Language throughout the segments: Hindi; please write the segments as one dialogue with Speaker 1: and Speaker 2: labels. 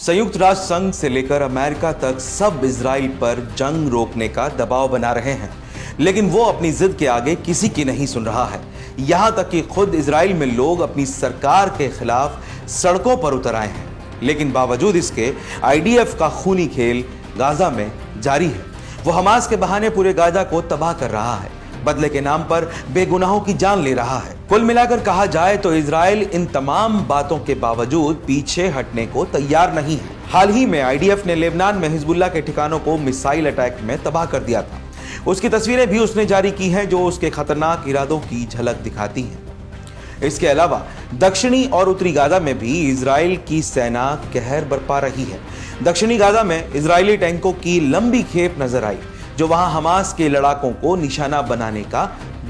Speaker 1: संयुक्त राष्ट्र संघ से लेकर अमेरिका तक सब इजराइल पर जंग रोकने का दबाव बना रहे हैं, लेकिन वो अपनी जिद के आगे किसी की नहीं सुन रहा है। यहां तक कि खुद इजराइल में लोग अपनी सरकार के खिलाफ सड़कों पर उतर आए हैं, लेकिन बावजूद इसके आईडीएफ का खूनी खेल गाजा में जारी है। वो हमास के बहाने पूरे गाजा को तबाह कर रहा है, बदले के नाम पर बेगुनाहों की जान ले रहा है। कुल मिलाकर कहा जाए तो इजराइल इन तमाम बातों के बावजूद पीछे हटने को तैयार नहीं है। हाल ही में आईडीएफ ने लेबनान में हिजबुल्लाह के ठिकानों को मिसाइल अटैक में तबाह कर दिया था। उसकी तस्वीरें भी उसने जारी की हैं, जो उसके खतरनाक इरादों की झलक दिखाती हैं। इसके अलावा दक्षिणी और उत्तरी गाजा में भी इजराइल की सेना कहर बरपा रही है। दक्षिणी गाजा में इजरायली टैंकों की लंबी खेप नजर आई, जो वहां हमास के लड़ाकों को निशाना बनाने का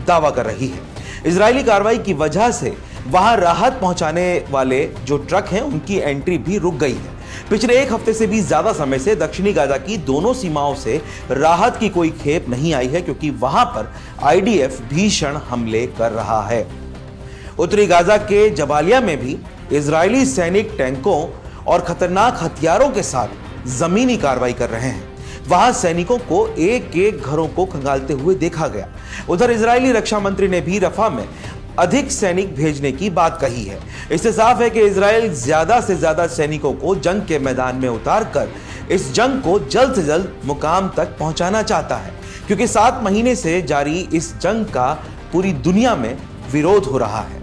Speaker 1: दावा कर रही है। इजरायली कार्रवाई की वजह से वहां राहत पहुंचाने वाले जो ट्रक हैं, उनकी एंट्री भी रुक गई है। पिछले एक हफ्ते से भी ज्यादा समय से दक्षिणी गाजा की दोनों सीमाओं से राहत की कोई खेप नहीं आई है, क्योंकि वहां पर आईडीएफ भीषण हमले कर रहा है। उत्तरी गाजा के जबालिया में भी इजरायली सैनिक टैंकों और खतरनाक हथियारों के साथ जमीनी कार्रवाई कर रहे हैं। वहां सैनिकों को एक एक घरों को खंगालते हुए देखा गया। उधर इजरायली रक्षा मंत्री ने भी रफा में अधिक सैनिक भेजने की बात कही है। इससे साफ है कि इजराइल ज्यादा से ज्यादा सैनिकों को जंग के मैदान में उतारकर इस जंग को जल्द से जल्द मुकाम तक पहुंचाना चाहता है, क्योंकि 7 महीने से जारी इस जंग का पूरी दुनिया में विरोध हो रहा है।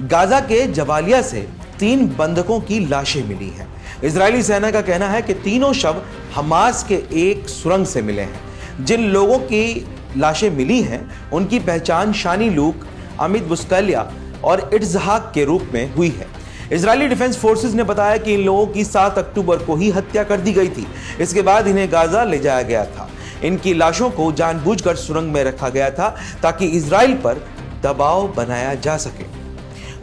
Speaker 1: गाजा के जबालिया से 3 बंधकों की लाशें मिली हैं। इजरायली सेना का कहना है कि तीनों शव हमास के एक सुरंग से मिले हैं। जिन लोगों की लाशें मिली हैं, उनकी पहचान शानी लूक, अमित बुस्कलिया और इट्जहाक के रूप में हुई है। इजरायली डिफेंस फोर्सेस ने बताया कि इन लोगों की 7 अक्टूबर को ही हत्या कर दी गई थी। इसके बाद इन्हें गाजा ले जाया गया था। इनकी लाशों को जानबूझकर सुरंग में रखा गया था, ताकि इजराइल पर दबाव बनाया जा सके।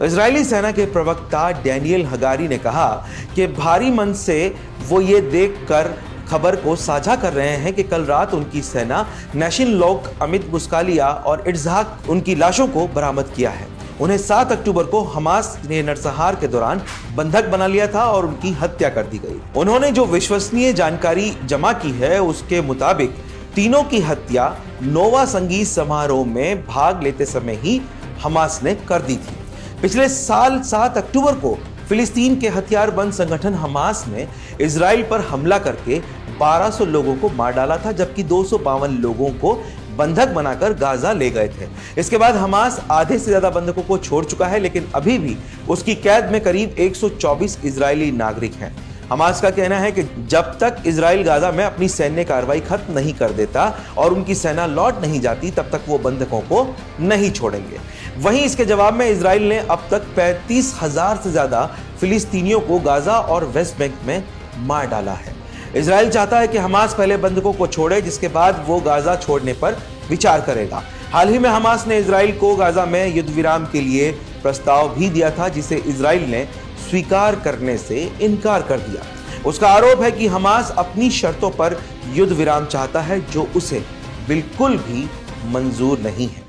Speaker 1: इजरायली सेना के प्रवक्ता डैनियल हगारी ने कहा कि भारी मन से वो ये देखकर खबर को साझा कर रहे हैं कि कल रात उनकी सेना नैशिन लोक, अमित बुस्कालिया और इट्जहाक उनकी लाशों को बरामद किया है। उन्हें 7 अक्टूबर को हमास ने नरसंहार के दौरान बंधक बना लिया था और उनकी हत्या कर दी गई। उन्होंने जो विश्वसनीय जानकारी जमा की है, उसके मुताबिक तीनों की हत्या नोवा संगीत समारोह में भाग लेते समय ही हमास ने कर दी थी। पिछले साल 7 अक्टूबर को फिलिस्तीन के हथियारबंद संगठन हमास ने इजराइल पर हमला करके 1200 लोगों को मार डाला था, जबकि 252 लोगों को बंधक बनाकर गाजा ले गए थे। इसके बाद हमास आधे से ज्यादा बंधकों को छोड़ चुका है, लेकिन अभी भी उसकी कैद में करीब 124 इजरायली नागरिक हैं। हमास का कहना है कि जब तक इजराइल गाजा में अपनी सैन्य कार्रवाई खत्म नहीं कर देता और उनकी सेना लौट नहीं जाती, तब तक वो बंधकों को नहीं छोड़ेंगे। वहीं इसके जवाब में इजराइल ने अब तक 35,000 से ज्यादा फिलिस्तीनियों को गाजा और वेस्ट बैंक में मार डाला है। इजराइल चाहता है कि हमास पहले बंधकों को छोड़े, जिसके बाद वो गाजा छोड़ने पर विचार करेगा। हाल ही में हमास ने इजराइल को गाजा में युद्ध विराम के लिए प्रस्ताव भी दिया था, जिसे इजराइल ने स्वीकार करने से इनकार कर दिया। उसका आरोप है कि हमास अपनी शर्तों पर युद्ध विराम चाहता है, जो उसे बिल्कुल भी मंजूर नहीं है।